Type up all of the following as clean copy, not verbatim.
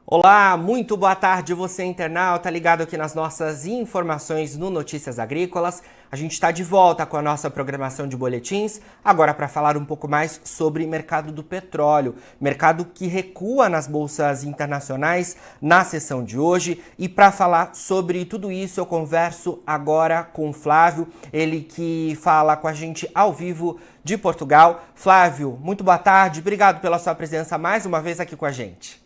Olá, muito boa tarde você internauta, ligado aqui nas nossas informações no Notícias Agrícolas. A gente está de volta com a nossa programação de boletins, agora para falar um pouco mais sobre mercado do petróleo, mercado que recua nas bolsas internacionais na sessão de hoje. E para falar sobre tudo isso eu converso agora com o Flávio, ele que fala com a gente ao vivo de Portugal. Flávio, muito boa tarde, obrigado pela sua presença mais uma vez aqui com a gente.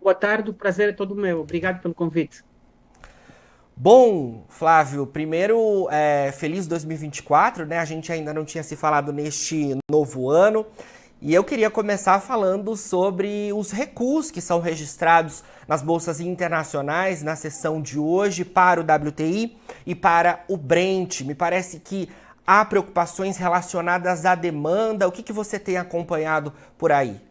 Boa tarde, o prazer é todo meu. Obrigado pelo convite. Bom, Flávio, primeiro, feliz 2024, né? A gente ainda não tinha se falado neste novo ano. E eu queria começar falando sobre os recuos que são registrados nas bolsas internacionais na sessão de hoje para o WTI e para o Brent. Me parece que há preocupações relacionadas à demanda. O que você tem acompanhado por aí?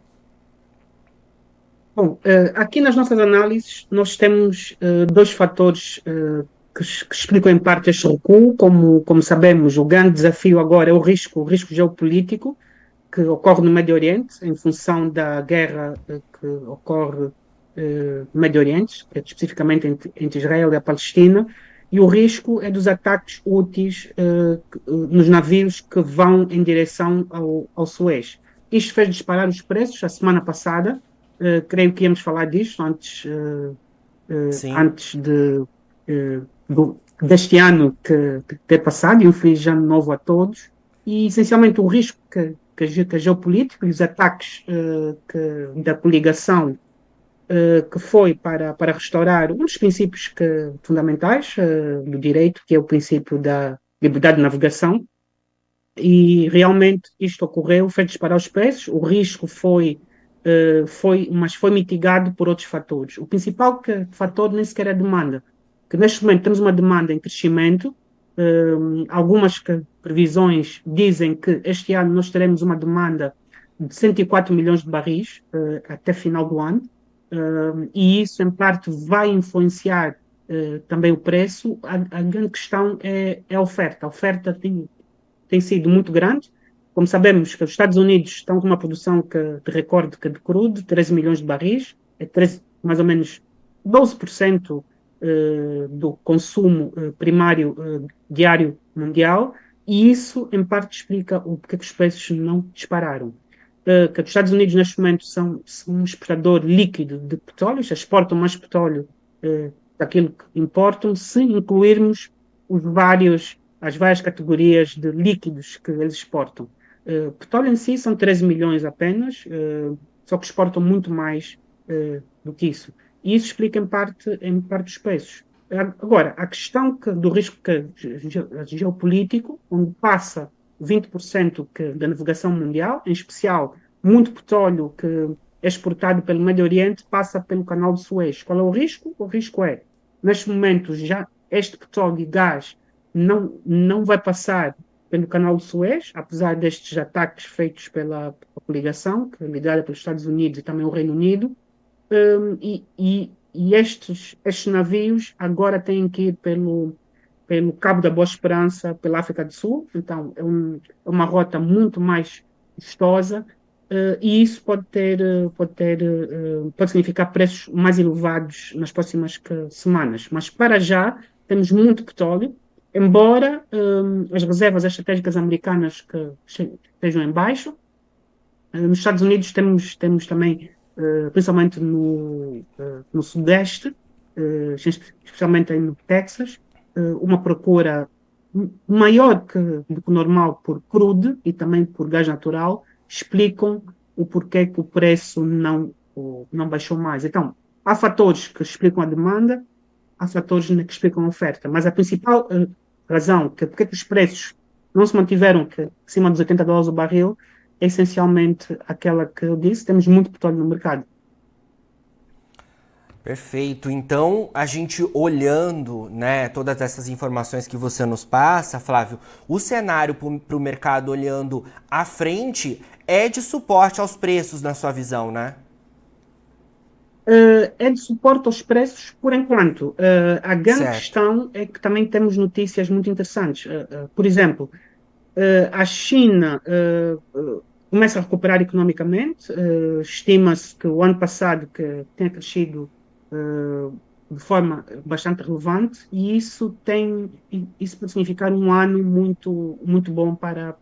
Bom, aqui nas nossas análises, nós temos dois fatores que explicam em parte este recuo. Como sabemos, o grande desafio agora é o risco geopolítico que ocorre no Médio Oriente, em função da guerra que ocorre no Médio Oriente, especificamente entre Israel e a Palestina, e o risco é dos ataques úteis nos navios que vão em direção ao Suez. Isto fez disparar os preços a semana passada. Creio que íamos falar disto Sim. antes deste ano que ter passado, e um feliz ano novo a todos. E, essencialmente, o risco que a geopolítica e os ataques da coligação que foi para restaurar um dos princípios fundamentais do direito, que é o princípio da liberdade de navegação, e realmente isto ocorreu, fez disparar os preços, o risco mas foi mitigado por outros fatores. O principal fator nem sequer é a demanda, que neste momento temos uma demanda em crescimento. Algumas previsões dizem que este ano nós teremos uma demanda de 104 milhões de barris até final do ano, e isso em parte vai influenciar também o preço. A grande questão é a oferta. A oferta tem sido muito grande. Como sabemos que os Estados Unidos estão com uma produção de recorde de crudo, 13 milhões de barris, mais ou menos 12% do consumo primário diário mundial, e isso, em parte, explica o porquê que os preços não dispararam. Que os Estados Unidos, neste momento, são um exportador líquido de petróleo, já exportam mais petróleo daquilo que importam, se incluirmos as várias categorias de líquidos que eles exportam. Petróleo em si são 13 milhões apenas, só que exportam muito mais do que isso. E isso explica em parte os preços. Agora, a questão do risco geopolítico, onde passa 20% da navegação mundial, em especial muito petróleo que é exportado pelo Médio Oriente, passa pelo canal de Suez. Qual é o risco? O risco é, neste momento, já este petróleo e gás não vai passar pelo canal de Suez, apesar destes ataques feitos pela coligação, que é liderada pelos Estados Unidos e também o Reino Unido. E estes navios agora têm que ir pelo Cabo da Boa Esperança, pela África do Sul. Então, é uma rota muito mais custosa, e isso pode significar preços mais elevados nas próximas semanas. Mas, para já, temos muito petróleo, embora as reservas estratégicas americanas que estejam em baixo. Nos Estados Unidos temos também, principalmente no Sudeste, especialmente aí no Texas, uma procura maior do que o normal por crude e também por gás natural, explicam o porquê que o preço não baixou mais. Então, há fatores que explicam a demanda, há fatores que explicam a oferta, mas a principal razão porque que os preços não se mantiveram acima dos $80 o barril é essencialmente aquela que eu disse: temos muito petróleo no mercado. Perfeito. Então, a gente olhando, né, todas essas informações que você nos passa, Flávio, o cenário para o mercado olhando à frente é de suporte aos preços, na sua visão, né? É de suporte aos preços por enquanto. A grande Certo. questão é que também temos notícias muito interessantes. Por exemplo, a China começa a recuperar economicamente. Estima-se que o ano passado que tenha crescido de forma bastante relevante e isso pode significar um ano muito bom para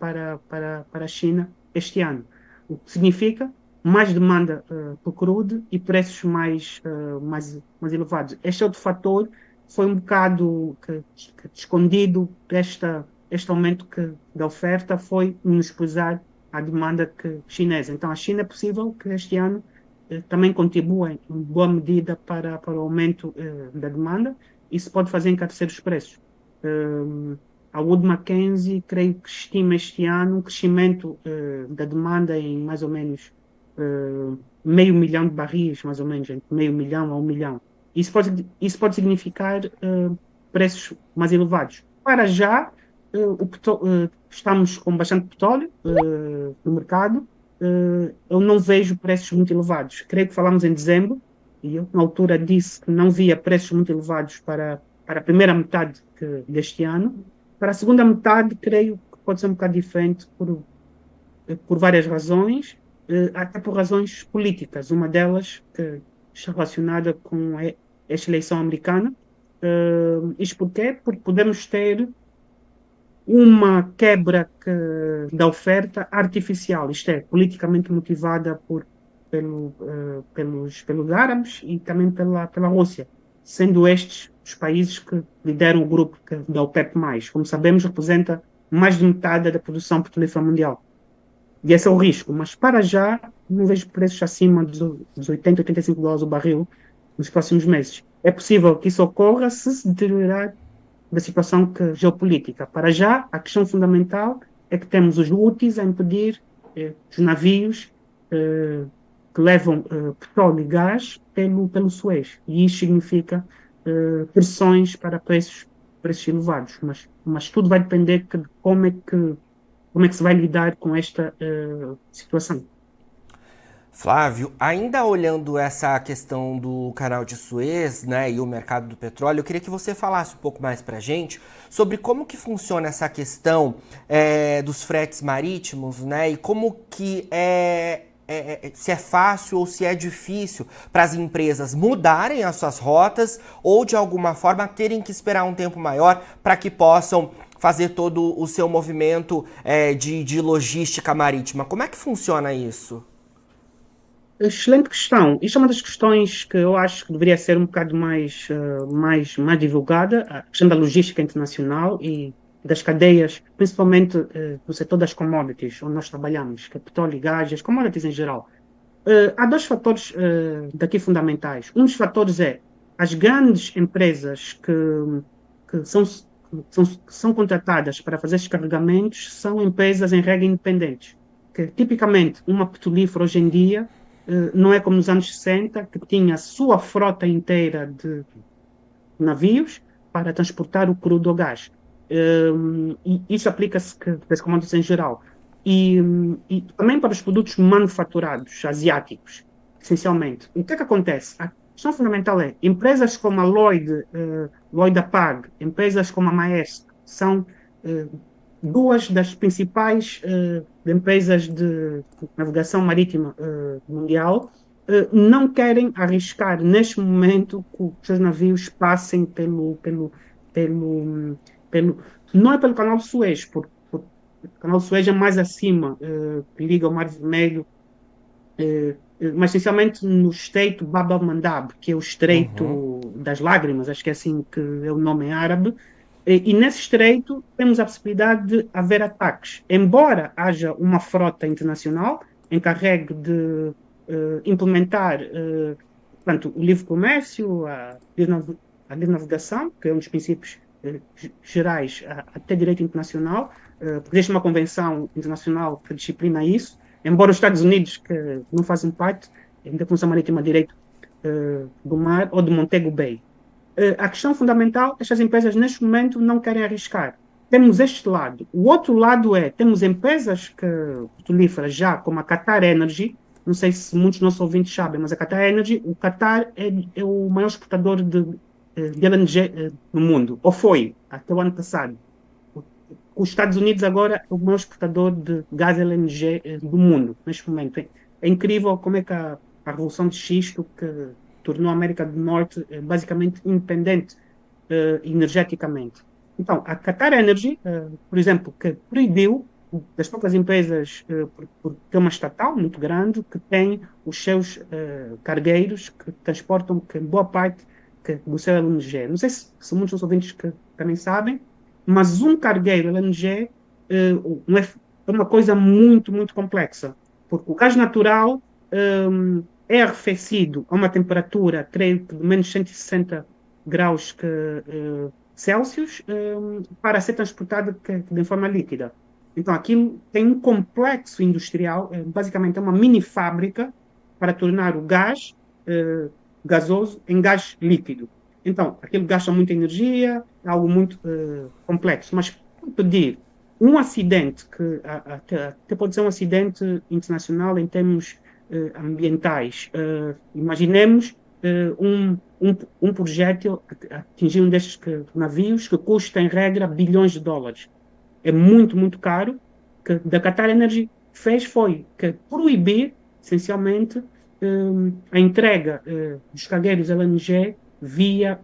a China este ano. O que significa mais demanda por crude e preços mais elevados. Este outro fator foi um bocado que escondido este aumento da oferta foi menosprezar a demanda chinesa. Então, a China é possível que este ano também contribua em boa medida para o aumento da demanda. Isso pode fazer encarecer os preços. A Wood Mackenzie, creio que estima este ano um crescimento da demanda em mais ou menos meio milhão de barris, mais ou menos, entre meio milhão a 1 milhão. Isso pode significar preços mais elevados. Para já, estamos com bastante petróleo no mercado. Eu não vejo preços muito elevados. Creio que falamos em dezembro, e eu, na altura, disse que não via preços muito elevados para a primeira metade deste ano. Para a segunda metade, creio que pode ser um bocado diferente por várias razões, até por razões políticas. Uma delas que está relacionada com esta eleição americana. Isto porquê? Porque podemos ter uma quebra da oferta artificial, isto é, politicamente motivada pelos árabes e também pela Rússia, sendo estes os países que lideram o grupo da OPEP+. Como sabemos, representa mais de metade da produção petrolífera mundial. E esse é o risco, mas para já não vejo preços acima dos 80, 85 dólares o barril nos próximos meses. É possível que isso ocorra se deteriorar da situação geopolítica. Para já, a questão fundamental é que temos os Houthis a impedir os navios que levam petróleo e gás pelo Suez. E isso significa pressões para preços elevados. Mas tudo vai depender de como é que se vai lidar com esta situação. Flávio, ainda olhando essa questão do canal de Suez, né, e o mercado do petróleo, eu queria que você falasse um pouco mais para a gente sobre como que funciona essa questão dos fretes marítimos, né, e como que se é fácil ou se é difícil para as empresas mudarem as suas rotas ou de alguma forma terem que esperar um tempo maior para que possam fazer todo o seu movimento de logística marítima. Como é que funciona isso? Excelente questão. Isto é uma das questões que eu acho que deveria ser um bocado mais divulgada, a questão da logística internacional e das cadeias, principalmente no setor das commodities, onde nós trabalhamos, que é petróleo e gás, as commodities em geral. Há dois fatores daqui fundamentais. Um dos fatores é as grandes empresas que são contratadas para fazer estes carregamentos são empresas em regra independentes, que tipicamente uma petrolífera hoje em dia não é como nos anos 60, que tinha a sua frota inteira de navios para transportar o crudo ou gás. E isso aplica-se das commodities em geral. E também para os produtos manufaturados asiáticos, essencialmente. O que é que acontece? A questão fundamental é, empresas como a Lloyd APAG, empresas como a Maersk, são duas das principais empresas de navegação marítima mundial, não querem arriscar neste momento que os seus navios passem não é pelo canal de Suez, porque o canal de Suez é mais acima, que liga o Mar Vermelho, mas essencialmente no estreito Bab el-Mandab, que é o estreito das lágrimas, acho que é assim que é o nome em árabe. E nesse estreito temos a possibilidade de haver ataques. Embora haja uma frota internacional encarregue de implementar portanto, o livre comércio, a livre navegação, que é um dos princípios gerais até direito internacional, porque existe uma convenção internacional que disciplina isso, embora os Estados Unidos, que não fazem parte da Convenção Marítima de Direito do Mar ou de Montego Bay. A questão fundamental, estas empresas neste momento não querem arriscar. Temos este lado. O outro lado temos empresas petrolíferas já, como a Qatar Energy, não sei se muitos dos nossos ouvintes sabem, mas a Qatar Energy, o Qatar é o maior exportador de LNG no mundo, ou foi, até o ano passado. os Estados Unidos agora é o maior exportador de gás LNG do mundo, neste momento. É incrível como é que a revolução de xisto que tornou a América do Norte basicamente independente energeticamente. Então, a Qatar Energy, por exemplo, que proibiu das poucas empresas, porque é uma estatal muito grande, que tem os seus cargueiros que transportam que boa parte do seu LNG. Não sei se muitos dos ouvintes que também sabem, mas um cargueiro LNG não é uma coisa muito, muito complexa, porque o gás natural é arrefecido a uma temperatura, creio que de menos 160 graus Celsius, para ser transportado de forma líquida. Então, aquilo tem um complexo industrial, basicamente é uma mini fábrica para tornar o gás gasoso em gás líquido. Então, aquilo gasta muita energia, é algo muito complexo. Mas, por pedir um acidente, que até pode ser um acidente internacional em termos ambientais, imaginemos um projétil atingir um destes navios que custa, em regra, bilhões de dólares. É muito, muito caro. Que da Qatar Energy fez foi que proibir, essencialmente, a entrega dos cargueiros LNG via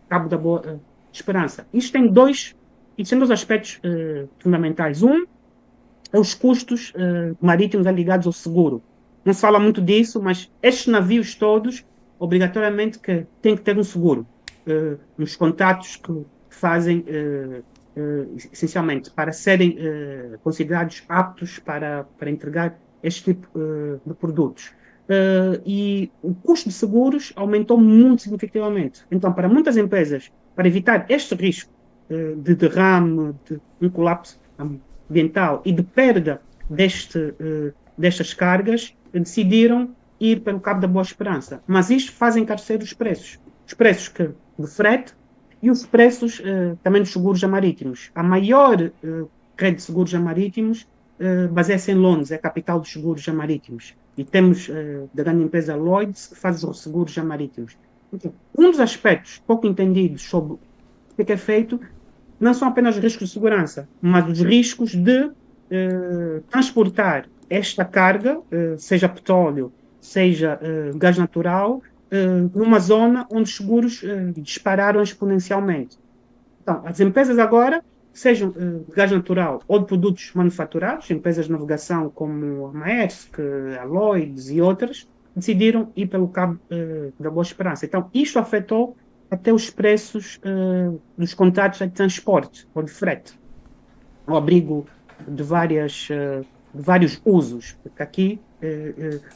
Cabo da Boa Esperança. Isto tem dois aspectos fundamentais. Um é os custos marítimos ligados ao seguro. Não se fala muito disso, mas estes navios todos, obrigatoriamente, que têm que ter um seguro nos contratos que fazem, essencialmente, para serem considerados aptos para entregar este tipo de produtos. E o custo de seguros aumentou muito significativamente. Então, para muitas empresas, para evitar este risco de derrame, de um colapso ambiental e de perda destas cargas, decidiram ir pelo Cabo da Boa Esperança. Mas isto faz encarecer os preços. Os preços de frete e os preços também dos seguros marítimos. A maior rede de seguros marítimos baseia-se em Londres, é a capital dos seguros marítimos. E temos da grande empresa Lloyds, que faz os seguros marítimos. Então, um dos aspectos pouco entendidos sobre o que é feito não são apenas os riscos de segurança, mas os riscos de transportar esta carga, seja petróleo, seja gás natural, numa zona onde os seguros dispararam exponencialmente. Então, as empresas agora, sejam de gás natural ou de produtos manufaturados, empresas de navegação como a Maersk, a Lloyds e outras, decidiram ir pelo Cabo da Boa Esperança. Então, isto afetou até os preços dos contratos de transporte ou de frete, ao abrigo de vários usos, porque aqui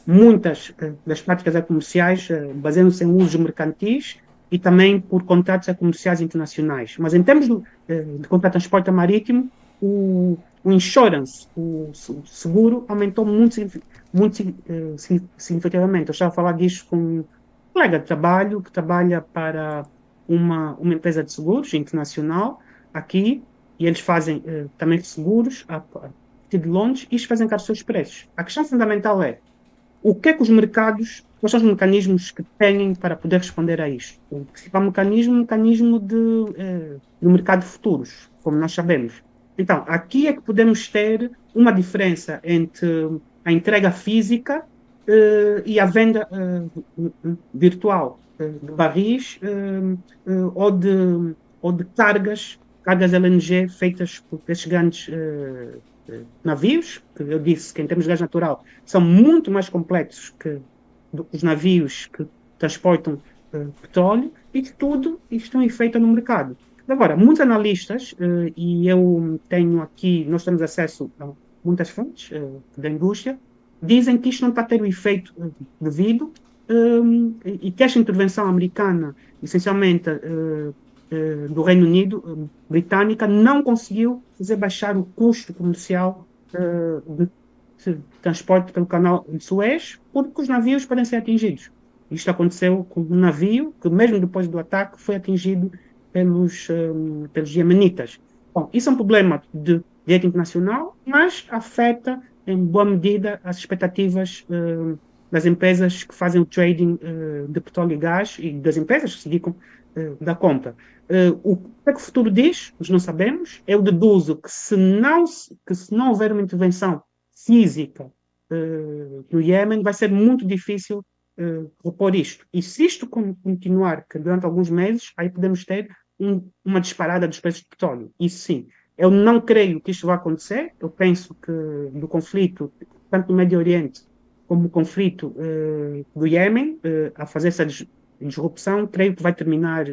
muitas das práticas comerciais baseiam-se em usos mercantis e também por contratos comerciais internacionais. Mas em termos de contrato de transporte marítimo, o insurance, o seguro, aumentou muito significativamente. Eu estava a falar disto com um colega de trabalho que trabalha para uma empresa de seguros internacional aqui, e eles fazem também seguros a partir de Londres, e isto faz encarecer os preços. A questão fundamental é o que é que os mercados, quais são os mecanismos que têm para poder responder a isto? O principal mecanismo é o mecanismo do mercado de futuros, como nós sabemos. Então, aqui é que podemos ter uma diferença entre a entrega física e a venda virtual de barris ou de cargas LNG feitas por esses grandes navios, que eu disse que em termos de gás natural são muito mais complexos que os navios que transportam petróleo, e que tudo isto tem efeito no mercado. Agora, muitos analistas, e eu tenho aqui, nós temos acesso a muitas fontes da indústria, dizem que isto não está a ter o efeito devido e que esta intervenção americana, essencialmente do Reino Unido, britânica, não conseguiu fazer baixar o custo comercial de transporte pelo canal de Suez, porque os navios podem ser atingidos. Isto aconteceu com um navio que, mesmo depois do ataque, foi atingido pelos iemenitas. Bom, isso é um problema de direito internacional, mas afeta, em boa medida, as expectativas das empresas que fazem o trading de petróleo e gás e das empresas que se dedicam da compra. O que é que o futuro diz? Nós não sabemos. Eu deduzo que se não houver uma intervenção física no Iêmen, vai ser muito difícil repor isto. E se isto continuar que durante alguns meses, aí podemos ter uma disparada dos preços de petróleo. Isso sim. Eu não creio que isto vá acontecer. Eu penso que do conflito, tanto no Médio Oriente como o conflito do Iêmen, a fazer essa disrupção, creio que vai terminar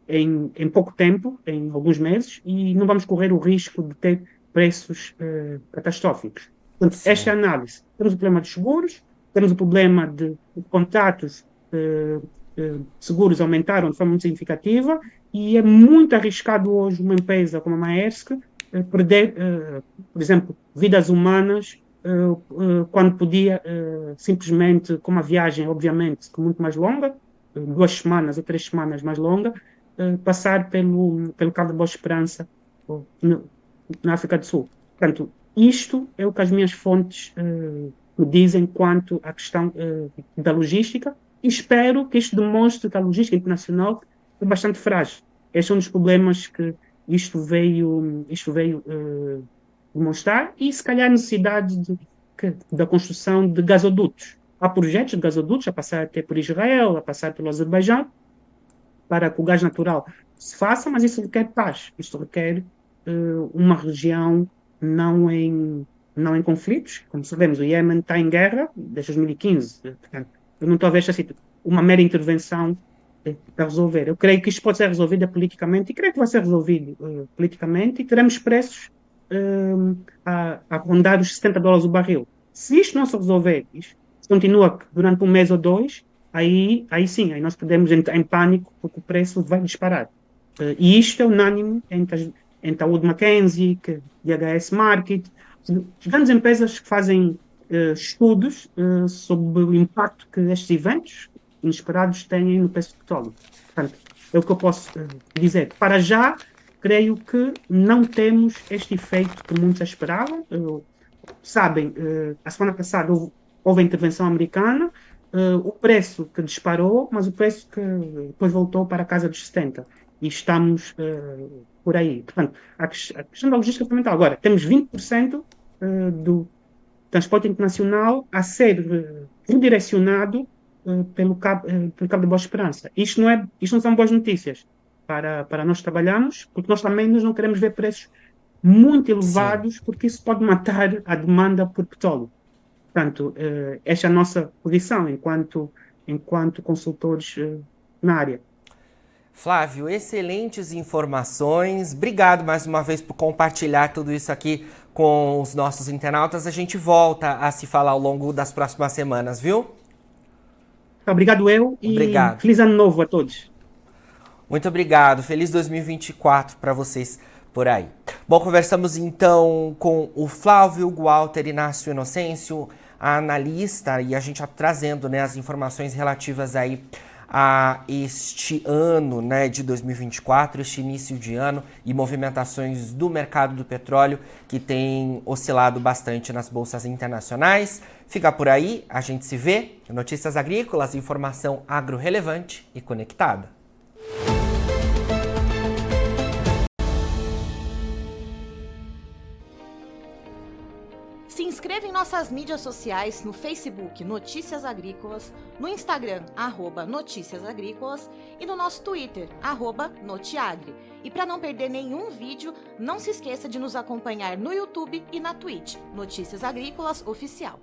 em pouco tempo, em alguns meses, e não vamos correr o risco de ter preços catastróficos. Portanto, esta é a Sim. análise. Temos o problema dos seguros, temos o problema de contratos seguros aumentaram de forma muito significativa, e é muito arriscado hoje uma empresa como a Maersk perder, por exemplo, vidas humanas quando podia simplesmente, com uma viagem, obviamente, muito mais longa, 2 semanas ou 3 semanas mais longa, passar pelo Cabo de Boa Esperança, na África do Sul. Portanto, isto é o que as minhas fontes me dizem quanto à questão da logística, e espero que isto demonstre que a logística internacional é bastante frágil. Este é um dos problemas que isto veio demonstrar, e se calhar a necessidade da construção de gasodutos. Há projetos de gasodutos a passar até por Israel, a passar pelo Azerbaijão, para que o gás natural se faça, mas isso requer paz, isso requer uma região não em, não em conflitos. Como sabemos, o Iêmen está em guerra desde 2015. Portanto, eu não estou a ver esta uma mera intervenção para resolver. Eu creio que isto pode ser resolvido politicamente, e creio que vai ser resolvido politicamente, e teremos preços a rondar os $70 o barril. Se isto não se resolver, isto continua durante um mês ou dois, aí sim, aí nós podemos entrar em pânico, porque o preço vai disparar. E isto é unânime entre a Wood Mackenzie, DHS Market, as grandes empresas que fazem estudos sobre o impacto que estes eventos inesperados têm no preço do petróleo. Portanto, é o que eu posso dizer. Para já, creio que não temos este efeito que muitos esperavam. Sabem, a semana passada houve a intervenção americana, o preço que disparou, mas o preço que depois voltou para a casa dos 70. E estamos por aí. Portanto, a questão da logística é fundamental. Agora, temos 20% do transporte internacional a ser redirecionado pelo Cabo de Boa Esperança. Isto não são boas notícias para nós trabalharmos, porque nós também não queremos ver preços muito Sim. elevados, porque isso pode matar a demanda por petróleo. Portanto, esta é a nossa posição enquanto consultores na área. Flávio, excelentes informações. Obrigado mais uma vez por compartilhar tudo isso aqui com os nossos internautas. A gente volta a se falar ao longo das próximas semanas, viu? Obrigado eu, e Obrigado. feliz ano novo a todos. Muito obrigado. Feliz 2024 para vocês por aí. Bom, conversamos então com o Flávio Walter Inácio Inocêncio, analista, e a gente trazendo, né, as informações relativas aí a este ano, né, de 2024, este início de ano, e movimentações do mercado do petróleo que tem oscilado bastante nas bolsas internacionais. Fica por aí, a gente se vê. Notícias Agrícolas, informação agro-relevante e conectada. Se inscreva em nossas mídias sociais, no Facebook Notícias Agrícolas, no Instagram @Notícias Agrícolas e no nosso Twitter @Notiagre. E para não perder nenhum vídeo, não se esqueça de nos acompanhar no YouTube e na Twitch, Notícias Agrícolas Oficial.